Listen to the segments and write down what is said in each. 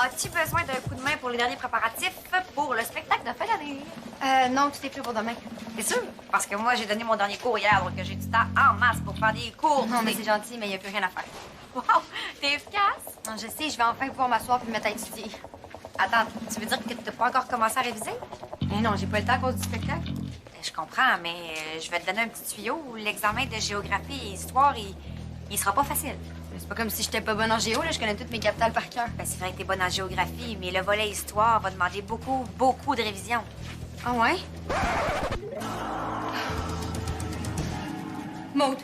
As-tu besoin d'un coup de main pour les derniers préparatifs pour le spectacle de fin d'année? Non, tout est prêt pour demain. C'est sûr? Parce que moi, j'ai donné mon dernier cours hier, donc j'ai du temps en masse pour faire des cours. Non, mais c'est gentil, mais il n'y a plus rien à faire. Wow! T'es efficace? Non, je sais, je vais enfin pouvoir m'asseoir puis me mettre à étudier. Attends, tu veux dire que t'as pas encore commencé à réviser? Mais non, j'ai pas le temps à cause du spectacle. Je comprends, mais je vais te donner un petit tuyau. L'examen de géographie et histoire, il sera pas facile. C'est pas comme si j'étais pas bonne en géo, là. Je connais toutes mes capitales par cœur. Ben, c'est vrai que t'es bonne en géographie, mais le volet histoire va demander beaucoup, beaucoup de révision. Ah ouais? Maud,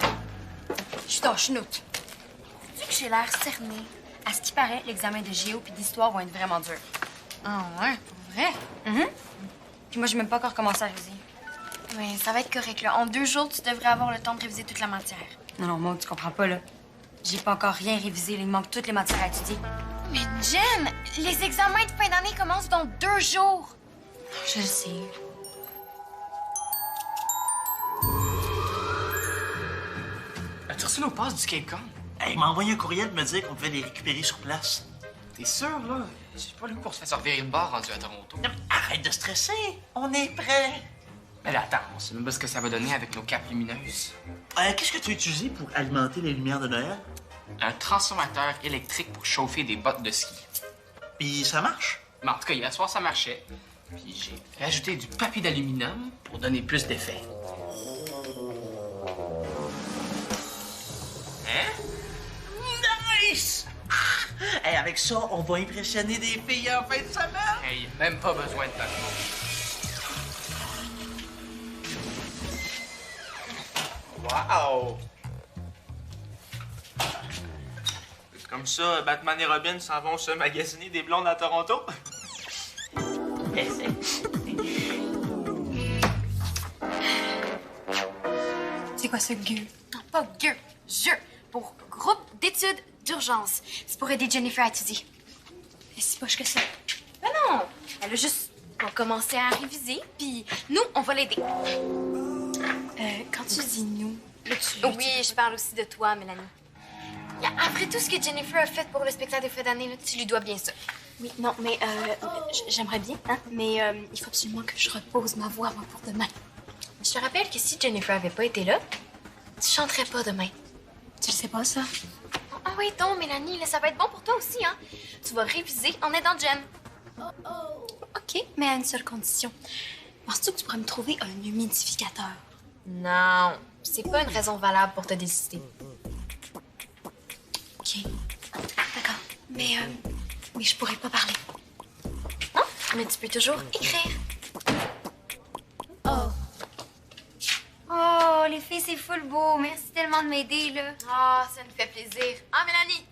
je suis ta chenoute. Tu que j'ai l'air cernée? À ce qui paraît, l'examen de géo puis d'histoire vont être vraiment dur. Ah ouais? Pour vrai? Puis moi, j'ai même pas encore commencé à réviser. Oui, ça va être correct, là. En 2 jours, tu devrais avoir le temps de réviser toute la matière. Non, non, Maud, tu comprends pas, là. J'ai pas encore rien révisé. Il me manque toutes les matières à étudier. Mais Jen, les examens de fin d'année commencent dans 2 jours. Je le sais. As-tu reçu nos passes du Cape Con? Hey, il m'a envoyé un courriel de me dire qu'on pouvait les récupérer sur place. T'es sûr, là? J'ai pas le goût qu'on se fasse revirer le bar rendu à Toronto. Non, mais arrête de stresser! On est prêt! Mais là, attends, on sait même pas ce que ça va donner avec nos capes lumineuses. Qu'est-ce que tu as utilisé pour alimenter les lumières de Noël? Un transformateur électrique pour chauffer des bottes de ski. Puis ça marche? Mais en tout cas, hier soir, ça marchait. Puis j'ai rajouté du papier d'aluminium pour donner plus d'effet. Hein? Nice! Hey, avec ça, on va impressionner des filles en fin de semaine! Hey, même pas besoin de ta Wow! Comme ça, Batman et Robin s'en vont se magasiner des blondes à Toronto? C'est quoi ce gueux? Non, pas gueux, jeu. Pour groupe d'études d'urgence. C'est pour aider Jennifer à étudier. Et si poche que ça? Mais non, elle a juste pas commencé à réviser, puis nous, on va l'aider. Quand tu dis nous, là, Oui, je parle aussi de toi, Mélanie. Après tout ce que Jennifer a fait pour le spectacle de fin d'année, là, tu lui dois bien ça. Oui, non, mais j'aimerais bien, hein, mais il faut absolument que je repose ma voix, moi, pour demain. Je te rappelle que si Jennifer avait pas été là, tu chanterais pas demain. Tu le sais pas, ça? Ah oui, donc, Mélanie, là, ça va être bon pour toi aussi, hein? Tu vas réviser en aidant Jen. OK, mais à une seule condition. Penses-tu que tu pourrais me trouver un humidificateur? Non, c'est pas une raison valable pour te décider. OK. D'accord. Mais je pourrais pas parler. Hein? Mais tu peux toujours écrire. Oh, les filles, c'est full beau. Merci tellement de m'aider, là. Ah, ça nous fait plaisir. Ah, Mélanie?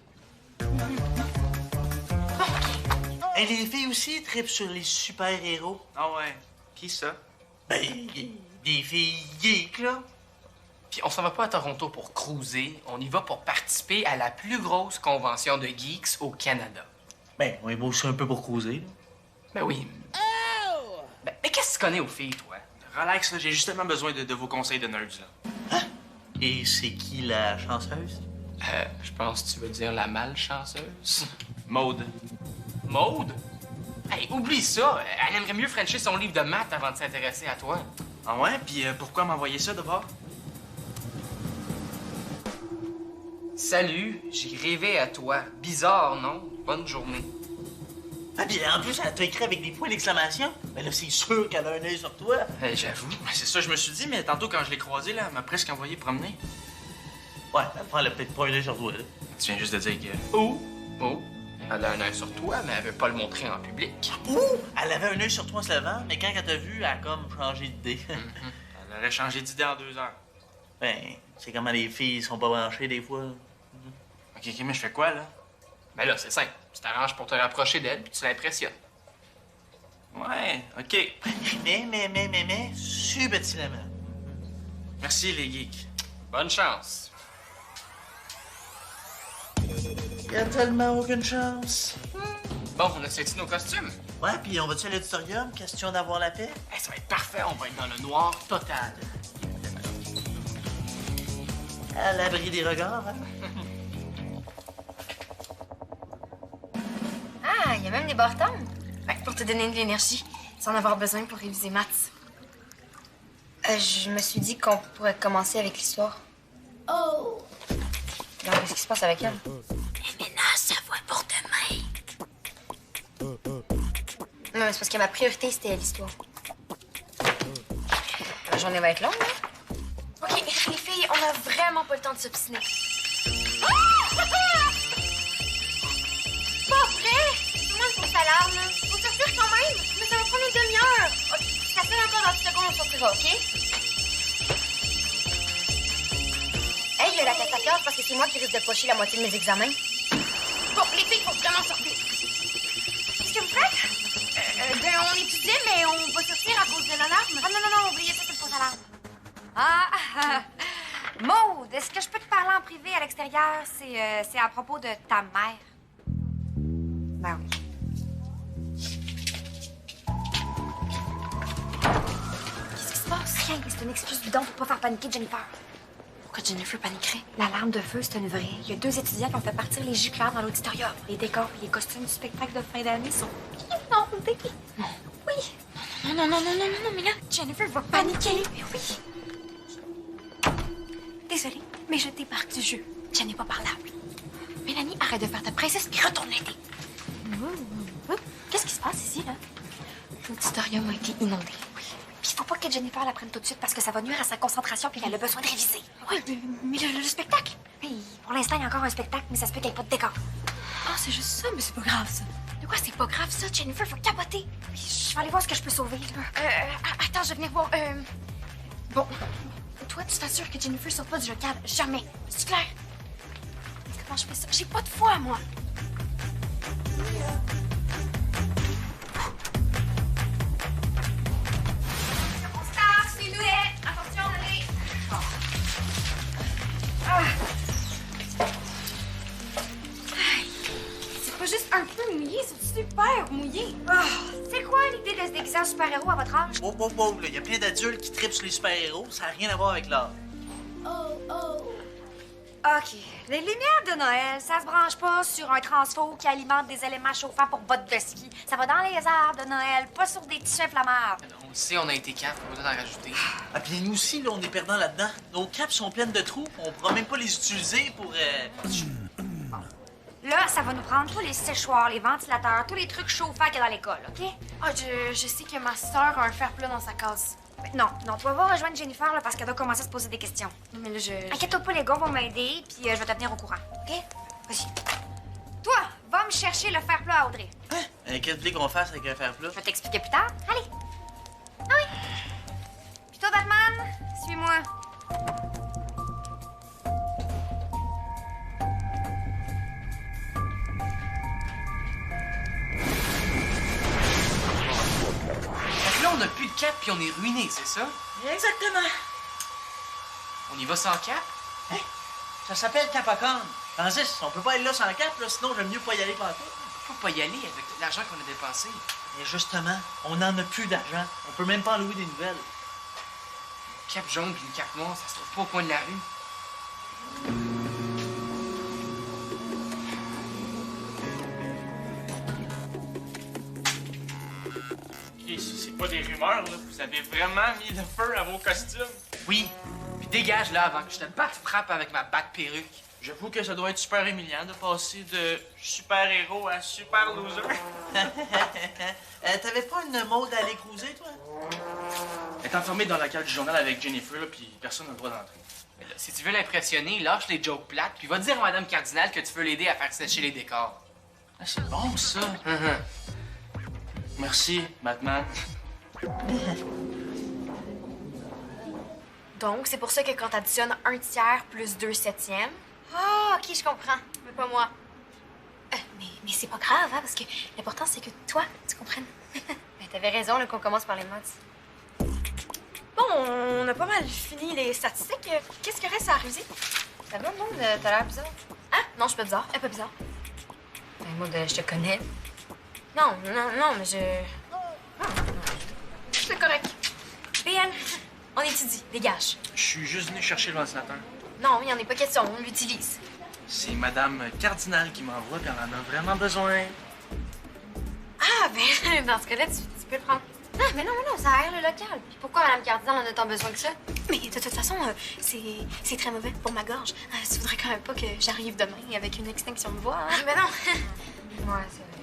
Et les filles aussi trippent sur les super-héros. Ah ouais. Qui ça? Ben, des filles geeks, là. Puis on s'en va pas à Toronto pour cruiser, on y va pour participer à la plus grosse convention de geeks au Canada. Ben, on est beau aussi un peu pour causer, là. Ben oui. Ben, mais qu'est-ce que tu connais aux filles, toi? Relax, là, j'ai justement besoin de vos conseils de nerds, là. Et c'est qui la chanceuse? Je pense que tu veux dire la malchanceuse. Maude. Maude? Hey, oublie ça! Elle aimerait mieux frencher son livre de maths avant de s'intéresser à toi. Ah ouais? Puis pourquoi m'envoyer ça d'abord? Salut, j'ai rêvé à toi. Bizarre, non? Bonne journée. Ah, puis en plus, elle t'a écrit avec des points d'exclamation. Ben là, c'est sûr qu'elle a un œil sur toi. J'avoue. C'est ça, je me suis dit, mais tantôt, quand je l'ai croisée, là, elle m'a presque envoyé promener. Ouais, elle a peut-être pas un œil sur toi, là. Tu viens juste de dire que... Oh! Elle a un œil sur toi, mais elle veut pas le montrer en public. Ouh! Elle avait un œil sur toi en se levant, mais quand elle t'a vu, elle a comme changé d'idée. Elle aurait changé d'idée en 2 heures. Ben, c'est comment les filles sont pas branchées des fois. OK, mais je fais quoi, là? Mais là, c'est simple. Tu t'arranges pour te rapprocher d'elle, puis tu l'impressionnes. Ouais, OK. Mais, subtilement. Merci, les geeks. Bonne chance. Y a tellement aucune chance. Bon, on a sorti nos costumes. Ouais, puis on va-tu à l'auditorium? Question d'avoir la paix? Hey, ça va être parfait, on va être dans le noir total. À l'abri des regards, hein? Aïe, il y a même des bartends. Ouais, pour te donner de l'énergie, sans en avoir besoin pour réviser maths. Je me suis dit qu'on pourrait commencer avec l'histoire. Oh! Alors, qu'est-ce qui se passe avec elle? Maintenant, ça va pour demain. Non, mais c'est parce que ma priorité, c'était l'histoire. La journée va être longue, hein? OK, les filles, on a vraiment pas le temps de s'obstiner. Pas vrai! Tout le monde pour sa larme. Faut sortir quand même. Mais ça va prendre une demi-heure. OK, ça fait encore 10 secondes, on sortira, OK? Hey, je vais la tête à cœur parce que c'est moi qui risque de pocher la moitié de mes examens. Bon, les filles, faut vraiment sortir. Qu'est-ce que vous faites? Ben, on étudiait, mais on va sortir à cause de l'alarme. Ah, non, oubliez ça, c'est pour l'alarme. Ah! Maude, est-ce que je peux te parler en privé à l'extérieur? C'est à propos de ta mère. Ben oui. Qu'est-ce qui se passe? Rien, c'est une excuse bidon pour pas faire paniquer Jennifer. Pourquoi Jennifer paniquerait? L'alarme de feu, c'est une vraie. Il y a 2 étudiants qui ont fait partir les gicleurs dans l'auditorium. Les décors et les costumes du spectacle de fin d'année sont inondés. Non. Oui. Non, mais là, Jennifer va paniquer. Mais oui. Désolée, mais je débarque du jeu. Je n'ai pas parlable. Mélanie, arrête de faire ta princesse puis retourne l'aider. Qu'est-ce qui se passe ici, là? L'auditorium a été inondé. Puis il faut pas que Jennifer la prenne tout de suite parce que ça va nuire à sa concentration puis elle a besoin de réviser. Oui, mais le spectacle? Oui, pour l'instant, il y a encore un spectacle, mais ça se peut qu'il n'y ait pas de décor. Ah, c'est juste ça, mais c'est pas grave, ça. De quoi c'est pas grave, ça? Jennifer va capoter. Puis je vais aller voir ce que je peux sauver, là. Attends, je vais venir voir. Bon, toi, tu t'assures que Jennifer sort pas du local. Jamais. C'est clair? Comment je fais ça? J'ai pas de foi, moi. C'est pas juste un peu mouillé, c'est super mouillé. Ah, c'est quoi l'idée de se déguiser en super-héros à votre âge? Wow, là. Il y a plein d'adultes qui tripent sur les super-héros. Ça n'a rien à voir avec l'art. OK. Les lumières de Noël, ça se branche pas sur un transfo qui alimente des éléments chauffants pour bottes de ski. Ça va dans les arbres de Noël, pas sur des tissus inflammables. On le sait, on a été cap, on va d'en rajouter. Ah, puis nous aussi, là, on est perdants là-dedans. Nos capes sont pleines de trous. On pourra même pas les utiliser pour... Là, ça va nous prendre tous les séchoirs, les ventilateurs, tous les trucs chauffants qu'il y a dans l'école, OK? Ah, je sais que ma sœur a un fer plat dans sa case. Non, tu vas voir rejoindre Jennifer là, parce qu'elle doit commencer à se poser des questions. Mais là, Inquiète-toi pas, les gars vont m'aider, puis je vais te tenir au courant, OK? Vas-y. Toi, va me chercher le fer plat à Audrey. Qu'est-ce que vous voulez qu'on fasse avec un fer plat? Je vais t'expliquer plus tard. Allez. Ah oui. Puis toi, Batman, suis-moi. Donc là, on a plus de cap puis on est ruiné, c'est ça? Exactement. On y va sans cap? Ça s'appelle Capacorn. Francis, on peut pas aller là sans cap, là, sinon j'aime mieux pas y aller partout. Faut pas y aller avec l'argent qu'on a dépensé. Mais justement, on n'en a plus d'argent. On peut même pas en louer des nouvelles. Une cape jaune puis une cape noire, ça se trouve pas au coin de la rue. Ok, si c'est pas des rumeurs, là, vous avez vraiment mis le feu à vos costumes. Oui. Puis dégage là avant que je te batte frappe avec ma batte perruque. J'avoue que ça doit être super humiliant de passer de super-héros à super loser. T'avais pas une mode à aller cruiser, toi? Elle est enfermée dans la cale du journal avec Jennifer, là, puis personne n'a le droit d'entrer. Mais là, si tu veux l'impressionner, lâche les jokes plates puis va dire à Madame Cardinal que tu veux l'aider à faire sécher les décors. Ah, c'est bon, ça. Merci, Batman. Donc, c'est pour ça que quand t'additionnes 1/3 plus 2/7, ah, OK, je comprends. Mais pas moi. Mais c'est pas grave, hein, parce que l'important, c'est que toi, tu comprennes. Ben, t'avais raison, là, qu'on commence par les maths. Bon, on a pas mal fini les statistiques. Qu'est-ce qu'il reste à réviser? Ça va, Maud? T'as l'air bizarre. Hein? Non, je suis pas bizarre. Elle est pas bizarre. Ben, Maud, je te connais. Non, mais je... C'est correct. BN, on étudie. Dégage. Je suis juste venu chercher le ventilateur. Non, il n'y en est pas question. On l'utilise. C'est Madame Cardinal qui m'envoie, puis elle en a vraiment besoin. ben, dans ce cas-là, tu peux le prendre. Ah, mais non, ça aère le local. Puis pourquoi Mme Cardinal en a tant besoin que ça? Mais de toute façon, c'est très mauvais pour ma gorge. Tu voudrais quand même pas que j'arrive demain avec une extinction de voix, hein? Ben non. Ouais, c'est vrai.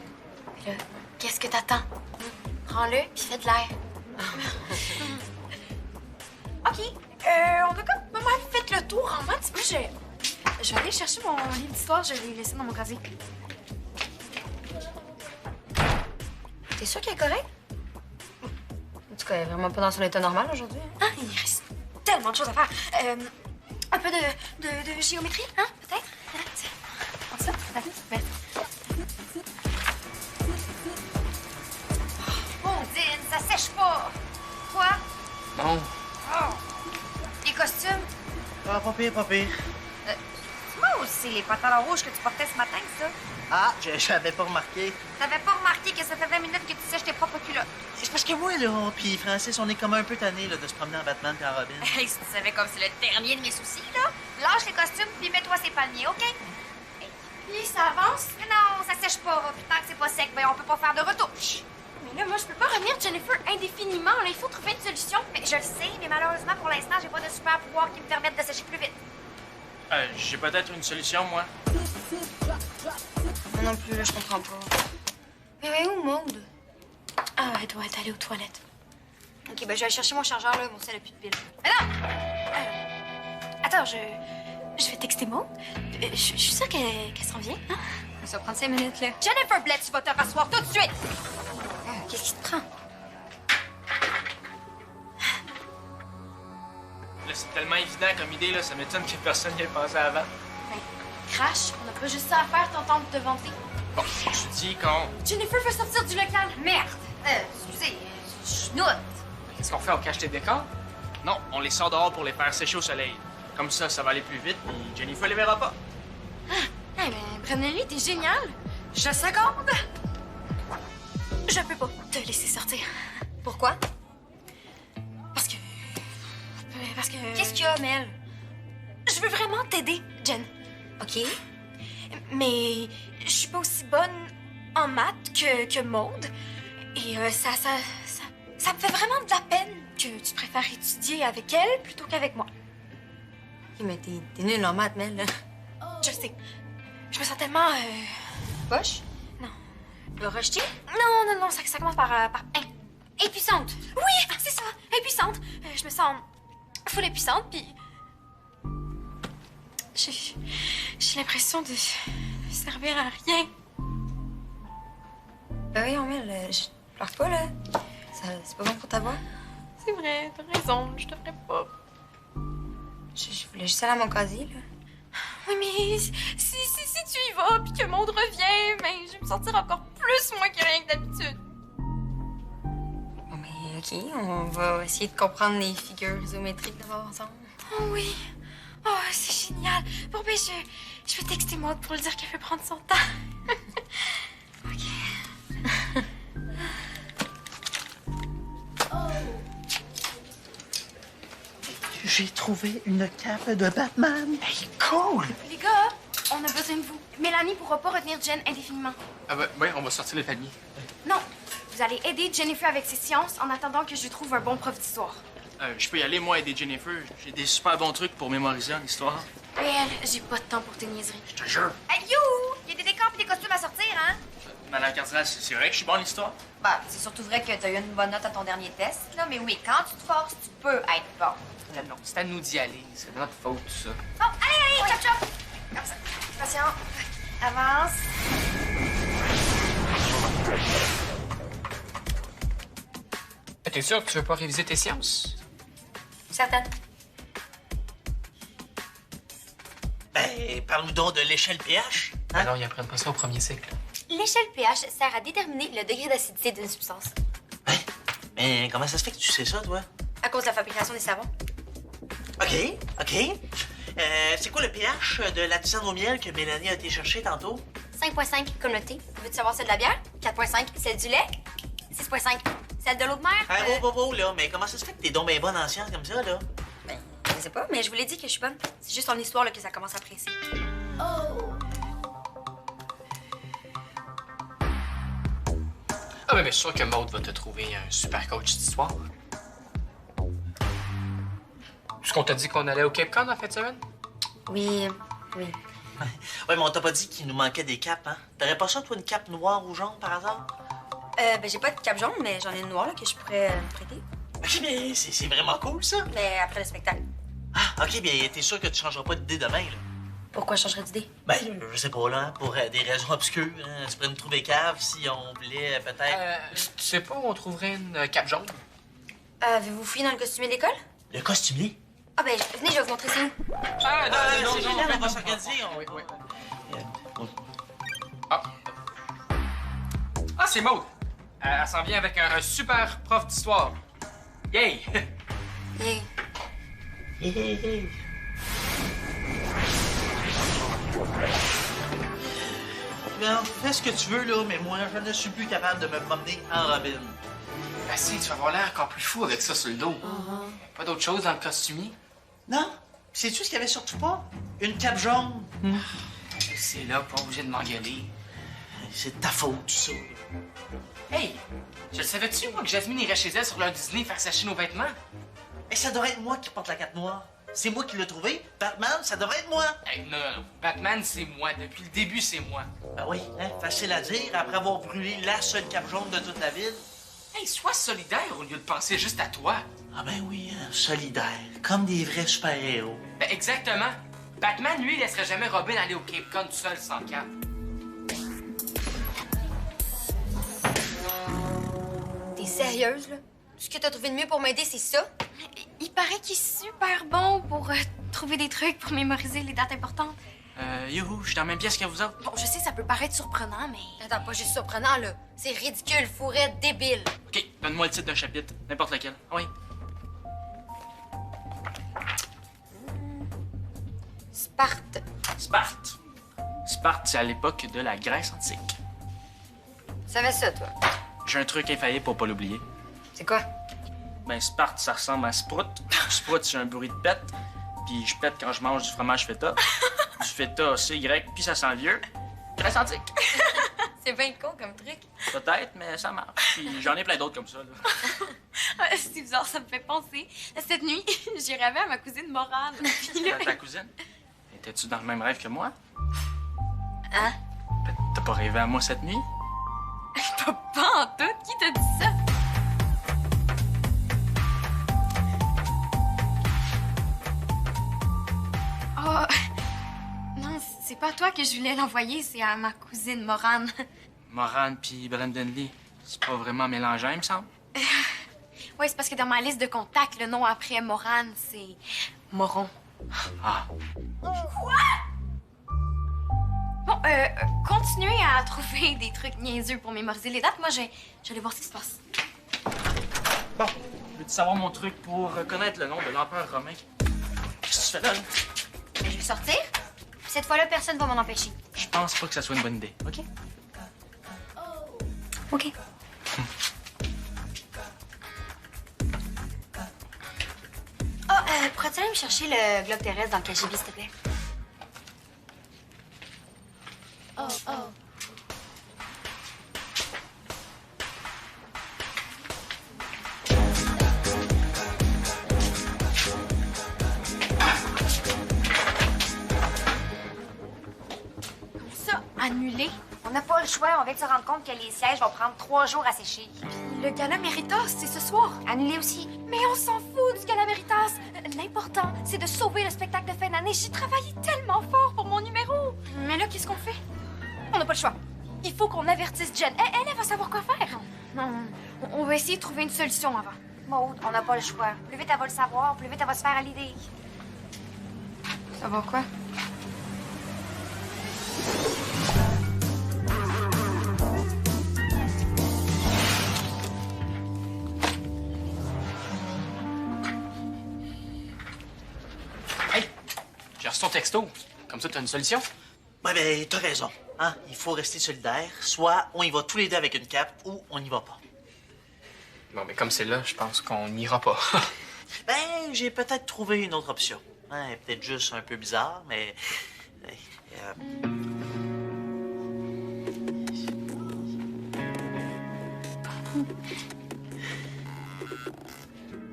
Mais là, qu'est-ce que t'attends? Prends-le, puis fais de l'air. OK. On a comme pas mal fait le tour en maths. Moi, je vais aller chercher mon livre d'histoire. Je l'ai laissé dans mon casier. T'es sûr qu'elle est correcte? En tout cas, elle est vraiment pas dans son état normal aujourd'hui. Ah, il reste tellement de choses à faire. Un peu de géométrie, hein, peut-être? Comme ça, peut-être. Ondine, ça sèche pas. Quoi? Bon, Oh. Les costumes? Ah, pas pire, pas pire. Moi aussi, les pantalons rouges que tu portais ce matin, ça. Ah, j'avais pas remarqué. T'avais pas remarqué que ça fait 20 minutes que tu sèches tes propres culottes. C'est parce que moi, là, puis Francis, on est comme un peu tannés là, de se promener en Batman et en Robin. Hey, si tu savais comme c'est le dernier de mes soucis, là, lâche les costumes puis mets-toi ces palmiers, OK? Puis ça avance. Mais non, ça sèche pas. Puis tant que c'est pas sec, ben on peut pas faire de retouche. Mais là, moi, je peux pas retenir Jennifer indéfiniment. Là, il faut trouver une solution. Mais je le sais, mais malheureusement, pour l'instant, j'ai pas de super pouvoir qui me permettent de sécher plus vite. J'ai peut-être une solution, moi. Moi non plus, là, je comprends pas. Mais où, Maude? Ah, elle doit être allée aux toilettes. OK, ben je vais aller chercher mon chargeur, là. Mon sel a plus de pile. Mais non! Attends, je vais texter Maud. Je suis sûre qu'elle s'en vient, hein? Ça va prendre 5 minutes, là. Jennifer Blett, tu vas te rasseoir tout de suite! Qu'est-ce qui te prend? Là, c'est tellement évident comme idée, là, ça m'étonne que personne n'y ait pensé avant. Crash, on n'a pas juste ça à faire, t'entends te vanter. Bon, je dis qu'on... Jennifer veut sortir du local. Merde! Excusez, je note. Qu'est-ce qu'on fait? On cache tes décors? Non, on les sort dehors pour les faire sécher au soleil. Comme ça va aller plus vite, puis Jennifer les verra pas. Eh ben, Brennelly, t'es génial. Je seconde! Je peux pas te laisser sortir. Pourquoi? Parce que... Qu'est-ce qu'il y a, Mel? Je veux vraiment t'aider, Jen. OK. Mais je suis pas aussi bonne en maths que Maude. Et ça me fait vraiment de la peine que tu préfères étudier avec elle plutôt qu'avec moi. OK, mais t'es nulle en maths, Mel, là. Je sais. Je me sens tellement... Poche? Non. Rejeté? Non, ça commence par impuissante. Oui, c'est ça, impuissante. Je me sens full impuissante, puis... J'ai l'impression de servir à rien. Ben oui, Mel, je pleure pas, là. C'est pas bon pour ta voix. C'est vrai, t'as raison, je devrais pas. Je voulais juste aller à mon casier, là. Oui, mais si tu y vas, puis que Maud revient, ben, je vais me sentir encore plus moins que rien que d'habitude. Bon, mais OK, on va essayer de comprendre les figures isométriques d'abord ensemble. Oh oui. Oh, c'est génial. Bon, ben, je vais texter Maud pour lui dire qu'elle peut prendre son temps. OK. J'ai trouvé une cape de Batman. Hey, cool! Les gars, on a besoin de vous. Mélanie pourra pas retenir Jen indéfiniment. ah ben, ouais, on va sortir les palmiers. Non, vous allez aider Jennifer avec ses sciences en attendant que je lui trouve un bon prof d'histoire. Je peux y aller, moi, aider Jennifer. J'ai des super bons trucs pour mémoriser en histoire. Réel, j'ai pas de temps pour tes niaiseries. Je te jure. Hey, you! Il y a des décors et des costumes à sortir, hein? Madame Cardinal, c'est vrai que je suis bon en histoire? Bah, c'est surtout vrai que t'as eu une bonne note à ton dernier test, là, mais oui, quand tu te forces, tu peux être bon. Non, c'est à nous d'y aller. C'est de notre faute, tout ça. Bon, allez, chop, chop! Comme ça. Patient. Avance. T'es sûr que tu veux pas réviser tes sciences? Certaine. Ben, parle-nous donc de l'échelle pH. Ben non, ils apprennent pas ça au premier cycle. L'échelle pH sert à déterminer le degré d'acidité d'une substance. Hein? Mais comment ça se fait que tu sais ça, toi? À cause de la fabrication des savons. OK. C'est quoi le pH de la tisane au miel que Mélanie a été chercher tantôt? 5,5 comme le thé. Veux-tu savoir celle de la bière? 4,5 celle du lait. 6,5 celle de l'eau de mer. Hey, oh, là, mais comment ça se fait que t'es donc bien bonne en sciences comme ça, là? Ben, je sais pas, mais je vous l'ai dit que je suis bonne. C'est juste en histoire là, que ça commence à presser. Ah, mais je suis sûr que Maude va te trouver un super coach d'histoire. Est-ce qu'on t'a dit qu'on allait au Cape Cod en fin de semaine? Oui, oui. Ouais, mais on t'a pas dit qu'il nous manquait des capes, hein? T'aurais pas ça, toi, une cape noire ou jaune, par hasard? Ben, j'ai pas de cape jaune, mais j'en ai une noire là, que je pourrais me prêter. Ok, mais c'est vraiment cool, ça. Mais après le spectacle. Ah, ok, bien, t'es sûr que tu changeras pas d'idée demain, là? Pourquoi je changerais d'idée? Ben, je sais pas, là, pour des raisons obscures. Hein. Tu pourrais nous trouver cave si on voulait peut-être... Tu sais pas où on trouverait une cape jaune? Avez-vous fouillé dans le costumier d'école? Le costumier? Ah ben, venez, je vais vous montrer c'est où. Ah, c'est génial, on va s'organiser. Oui, oui. Ah. Ah, c'est Maude. Elle s'en vient avec un super prof d'histoire. Yay! Hey. Bien, fais ce que tu veux, là, mais moi, je ne suis plus capable de me promener en robine. Ben si, tu vas avoir l'air encore plus fou avec ça sur le dos. Pas d'autre chose dans le costumier? Non? Sais-tu ce qu'il y avait surtout pas? Une cape jaune. C'est là, pas obligé de m'engueuler. C'est de ta faute, tout ça. Hey! Je le savais-tu, moi, que Jasmine irait chez elle sur l'heure du dîner faire sécher nos vêtements? Et ça devrait être moi qui porte la cape noire. C'est moi qui l'ai trouvé. Batman, ça devrait être moi. Hey, non, non, non. Batman, c'est moi. Depuis le début, c'est moi. Ben oui, hein, facile à dire, après avoir brûlé la seule cape jaune de toute la ville. Hey, sois solidaire au lieu de penser juste à toi. Ah ben oui, hein, solidaire, comme des vrais super-héros. Ben exactement. Batman, lui, il laisserait jamais Robin aller au Cape Cod tout seul sans cape. T'es sérieuse, là? Ce que t'as trouvé de mieux pour m'aider, c'est ça? Il paraît qu'il est super bon pour trouver des trucs pour mémoriser les dates importantes. Youhou, je suis dans la même pièce que vous autres. Bon, je sais, ça peut paraître surprenant, mais... Attends, pas juste surprenant, là. C'est ridicule, fourette, débile. OK, donne-moi le titre d'un chapitre, n'importe lequel. Oui. Sparte. Sparte. Sparte, c'est à l'époque de la Grèce antique. Tu savais ça, toi? J'ai un truc infaillible pour pas l'oublier. C'est quoi? Ben, Sparte, ça ressemble à Sprout. Sprout, c'est un bruit de pète. Puis je pète quand je mange du fromage feta. Du feta, c'est grec, puis ça sent vieux. Grèce antique. C'est bien con comme truc. Peut-être, mais ça marche. Puis j'en ai plein d'autres comme ça, là. C'est bizarre, ça me fait penser. Cette nuit, j'ai rêvé à ma cousine Morane. Puis là... Ta cousine? Étais-tu dans le même rêve que moi? Hein? Ben, t'as pas rêvé à moi cette nuit? Pas en tout. Qui t'a dit ça? Oh... Non, c'est pas à toi que je voulais l'envoyer, c'est à ma cousine Morane. Moran puis Brandon Lee, c'est pas vraiment mélangeant, il me semble. Ouais, c'est parce que dans ma liste de contacts, le nom après Morane, c'est Moron. Ah, Bon, continuez à trouver des trucs niaiseux pour mémoriser les dates. Moi, j'allais voir ce qui se passe. bon. Veux-tu savoir mon truc pour reconnaître le nom de l'empereur romain? Qu'est-ce que tu fais là? Mais je vais sortir. Puis cette fois-là, personne va m'en empêcher. Je pense pas que ça soit une bonne idée, OK? OK. Ah, pourrais-tu aller me chercher le globe terrestre dans le KGB, s'il te plaît? Ça, annulé? On n'a pas le choix. On vient de se rendre compte que les sièges vont prendre 3 jours à sécher. Le gala Méritas, c'est ce soir. Annulé aussi. Mais on s'en fout du gala Méritas. L'important, c'est de sauver le spectacle de fin d'année. J'ai travaillé tellement fort pour mon numéro. Mais là, qu'est-ce qu'on fait? On n'a pas le choix. Il faut qu'on avertisse Jen. Elle va savoir quoi faire. Non, on va essayer de trouver une solution avant. Maud, on n'a pas le choix. Plus vite elle va le savoir, plus vite elle va se faire à l'idée. Ça va quoi? Hey! J'ai reçu ton texto. Comme ça, t'as une solution? Ouais, ben, t'as raison. Hein? Il faut rester solidaire. Soit on y va tous les deux avec une cape, ou on n'y va pas. Bon, mais comme c'est là, je pense qu'on n'ira pas. Ben, j'ai peut-être trouvé une autre option. Hein, peut-être juste un peu bizarre, mais...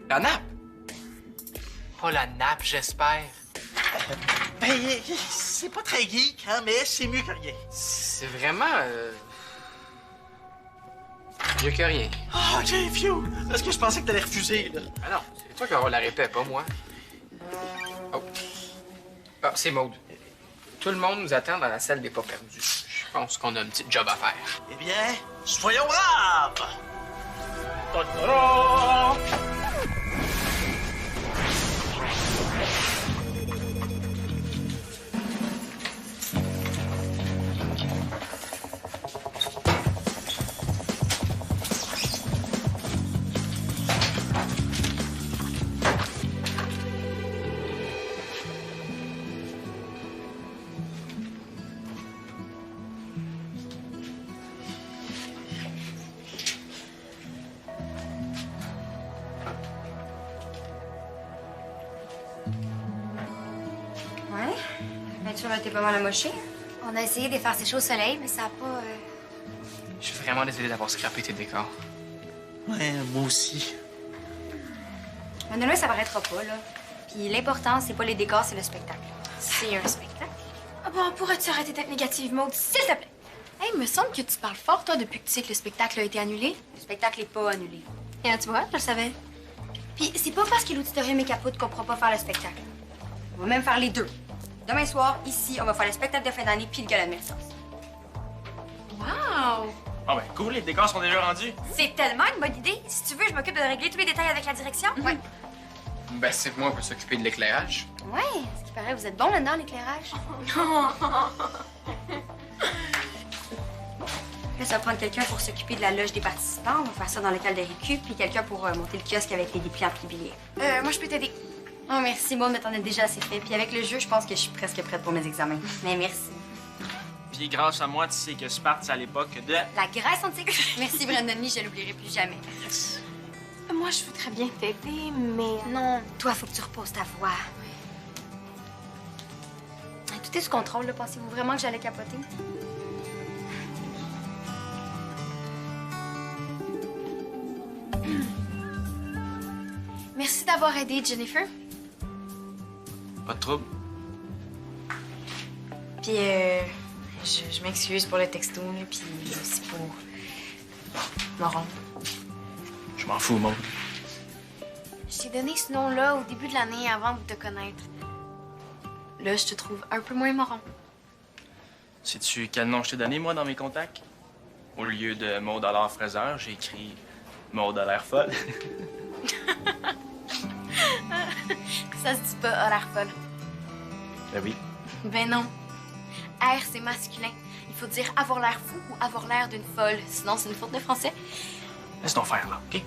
La nappe? Pas la nappe, j'espère. Ben, c'est pas très geek, hein, mais c'est mieux que rien. C'est vraiment... mieux que rien. Ah, OK, phew! Parce que je pensais que t'allais refuser, là. Ah non, c'est toi qui auras la répète, pas moi. Oh. Ah, c'est Maude. Tout le monde nous attend dans la salle des pas perdus. Je pense qu'on a un petit job à faire. Eh bien, soyons braves! Ta-da! Ouais? La peinture a été pas mal amochée. On a essayé de les faire sécher au soleil, mais ça a pas... Je suis vraiment désolé d'avoir scrappé tes décors. Ouais, moi aussi. Mais de loin, ça paraîtra pas, là. Puis l'important, c'est pas les décors, c'est le spectacle. C'est un spectacle. Ah bon, pourrais-tu arrêter d'être négative, Maud, s'il te plaît? Hey, il me semble que tu parles fort, toi, depuis que tu sais que le spectacle a été annulé. Le spectacle est pas annulé. Et tu vois, je le savais. Puis c'est pas parce que l'auditorium est capote qu'on pourra pas faire le spectacle. On va même faire les deux. Demain soir, ici, on va faire le spectacle de fin d'année puis le gala de Méritos. Wow! Ah ben, cool, les décors sont déjà rendus. C'est tellement une bonne idée. Si tu veux, je m'occupe de régler tous les détails avec la direction. Ouais. Ben, c'est que moi, on peut s'occuper de l'éclairage. Ouais, ce qui paraît, vous êtes bon là-dedans, l'éclairage. Là, ça va prendre quelqu'un pour s'occuper de la loge des participants. On va faire ça dans le local de récup, puis quelqu'un pour monter le kiosque avec les dépliants et billets. Moi, je peux t'aider. Oh, merci, bon, mais t'en as déjà assez fait. Puis avec le jeu, je pense que je suis presque prête pour mes examens. Mais merci. Puis grâce à moi, tu sais que Sparte, c'est à l'époque de... La Grèce antique. Merci, Brandon Lee, je l'oublierai plus jamais. Moi, je voudrais bien t'aider, mais... Non, toi, faut que tu reposes ta voix. Tout est sous contrôle, là. Pensez-vous vraiment que j'allais capoter? Merci d'avoir aidé, Jennifer. Pas de trouble. Puis, je m'excuse pour le texto, là, puis aussi pour Moron. Je m'en fous, Maud. Je t'ai donné ce nom-là au début de l'année avant de te connaître. Là, je te trouve un peu moins marrant. Sais-tu quel nom je t'ai donné, moi, dans mes contacts? Au lieu de Maud à l'air fraiseur, j'ai écrit Maud à l'air folle. Ça se dit pas, a l'air folle. Ben oui. Ben non. R, c'est masculin. Il faut dire avoir l'air fou ou avoir l'air d'une folle. Sinon, c'est une faute de français. Laisse donc faire, là, OK?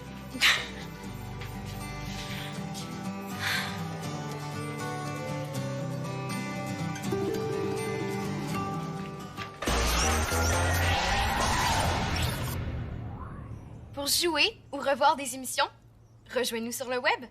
Pour jouer ou revoir des émissions, rejoignez-nous sur le web